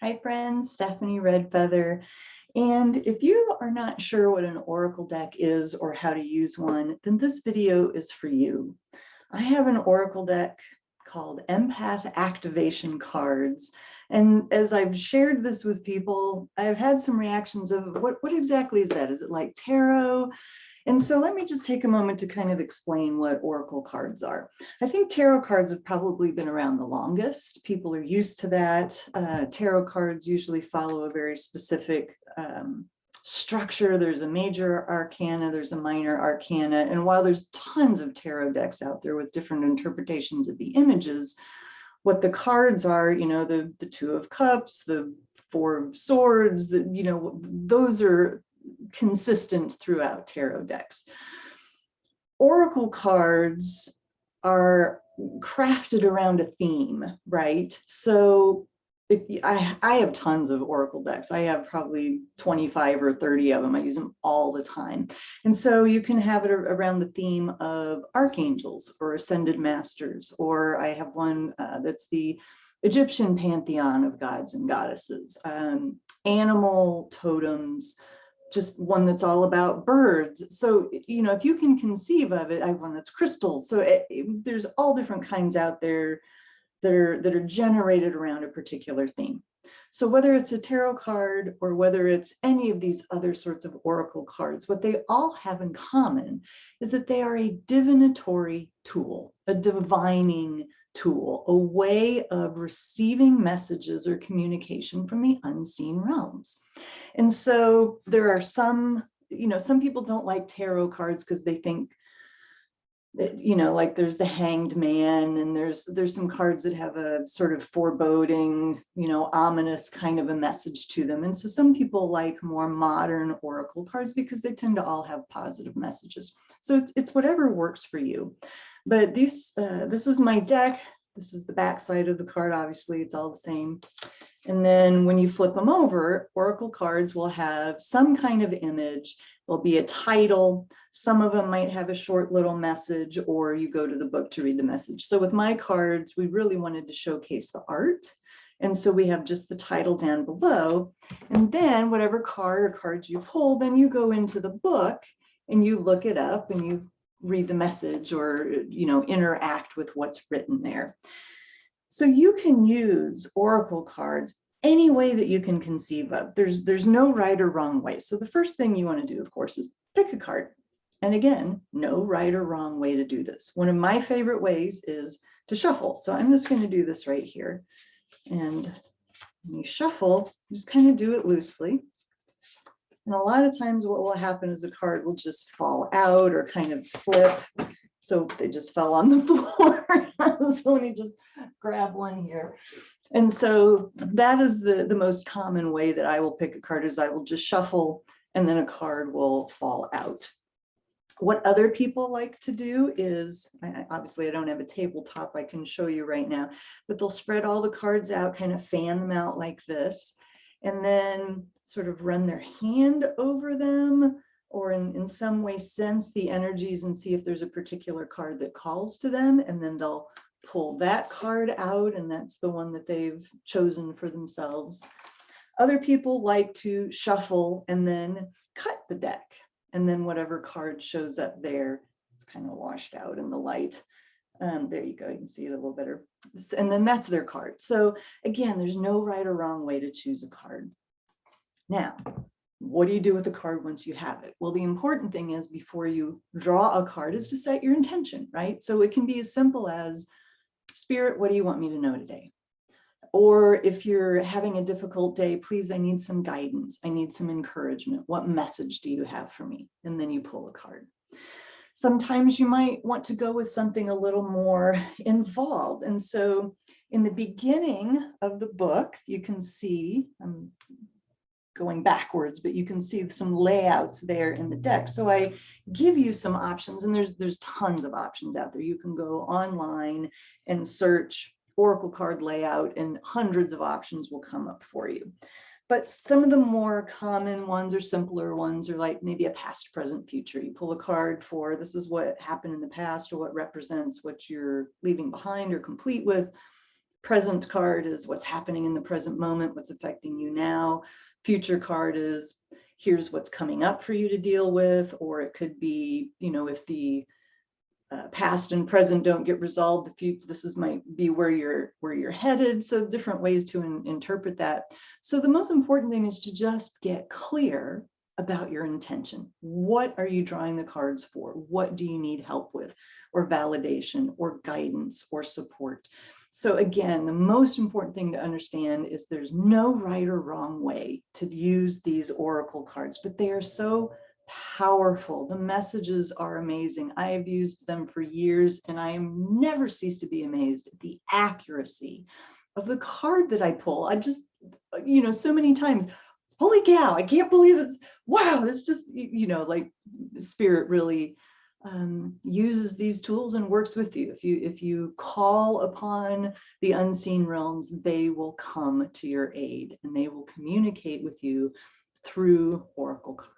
Hi friends, Stephanie Redfeather. And if you are not sure what an Oracle deck is or how to use one, then this video is for you. I have an Oracle deck called Empath Activation Cards. And as I've shared this with people, I've had some reactions of what exactly is that? Is it like tarot? And so let me just take a moment to kind of explain what Oracle cards are. I think tarot cards have probably been around the longest. People are used to that. Tarot cards usually follow a very specific structure. There's a major arcana, there's a minor arcana. And while there's tons of tarot decks out there with different interpretations of the images, what the cards are, the Two of Cups, the Four of Swords, those are consistent throughout tarot decks. Oracle cards are crafted around a theme, right? So I have tons of Oracle decks. I have probably 25 or 30 of them. I use them all the time. And so you can have it around the theme of archangels or ascended masters, or I have one that's the Egyptian pantheon of gods and goddesses, animal totems, just one that's all about birds. So, if you can conceive of it, I have one that's crystals. So there's all different kinds out there that are generated around a particular theme. So whether it's a tarot card or whether it's any of these other sorts of oracle cards, what they all have in common is that they are a divinatory tool, a divining tool, a way of receiving messages or communication from the unseen realms. And so there are some people don't like tarot cards because they think that, like there's the Hanged Man, and there's some cards that have a sort of foreboding, ominous kind of a message to them. And so some people like more modern oracle cards because they tend to all have positive messages. So it's whatever works for you. But this is my deck. This is the back side of the card. Obviously, it's all the same. And then when you flip them over, oracle cards will have some kind of image. There'll be a title. Some of them might have a short little message, or you go to the book to read the message. So with my cards, we really wanted to showcase the art. And so we have just the title down below. And then whatever card or cards you pull, then you go into the book and you look it up and you read the message or, interact with what's written there. So you can use oracle cards any way that you can conceive of. There's no right or wrong way. So the first thing you want to do, of course, is pick a card. And again, no right or wrong way to do this. One of my favorite ways is to shuffle. So I'm just going to do this right here. And when you shuffle, just kind of do it loosely. And a lot of times what will happen is a card will just fall out or kind of flip. So they just fell on the floor. So let me just grab one here. And so that is the most common way that I will pick a card, is I will just shuffle and then a card will fall out. What other people like to do is, obviously I don't have a tabletop I can show you right now, but they'll spread all the cards out, kind of fan them out like this, and then sort of run their hand over them, or in some way sense the energies and see if there's a particular card that calls to them, and then they'll pull that card out, and that's the one that they've chosen for themselves. Other people like to shuffle and then cut the deck, and then whatever card shows up there, it's kind of washed out in the light. There you go, you can see it a little better. And then that's their card. So again, there's no right or wrong way to choose a card. Now, what do you do with the card once you have it? Well, the important thing is, before you draw a card, is to set your intention, right? So it can be as simple as, Spirit, what do you want me to know today? Or if you're having a difficult day, please, I need some guidance. I need some encouragement. What message do you have for me? And then you pull a card. Sometimes you might want to go with something a little more involved. And so in the beginning of the book, you can see, I'm going backwards, but you can see some layouts there in the deck. So I give you some options, and there's tons of options out there. You can go online and search oracle card layout, and hundreds of options will come up for you. But some of the more common ones or simpler ones are like maybe a past, present, future. You pull a card for, this is what happened in the past, or what represents what you're leaving behind or complete with. Present card is what's happening in the present moment, what's affecting you now. Future card is here's what's coming up for you to deal with, or it could be, if the past and present don't get resolved, the future, might be where you're headed. So different ways to interpret that. So the most important thing is to just get clear about your intention. What are you drawing the cards for? What do you need help with, or validation, or guidance, or support? So again, the most important thing to understand is there's no right or wrong way to use these oracle cards, but they are so powerful. The messages are amazing. I have used them for years, and I am never cease to be amazed at the accuracy of the card that I pull. I just, so many times, holy cow, I can't believe this. Wow, that's just, like Spirit really uses these tools and works with you. If you call upon the unseen realms, they will come to your aid, and they will communicate with you through oracle cards.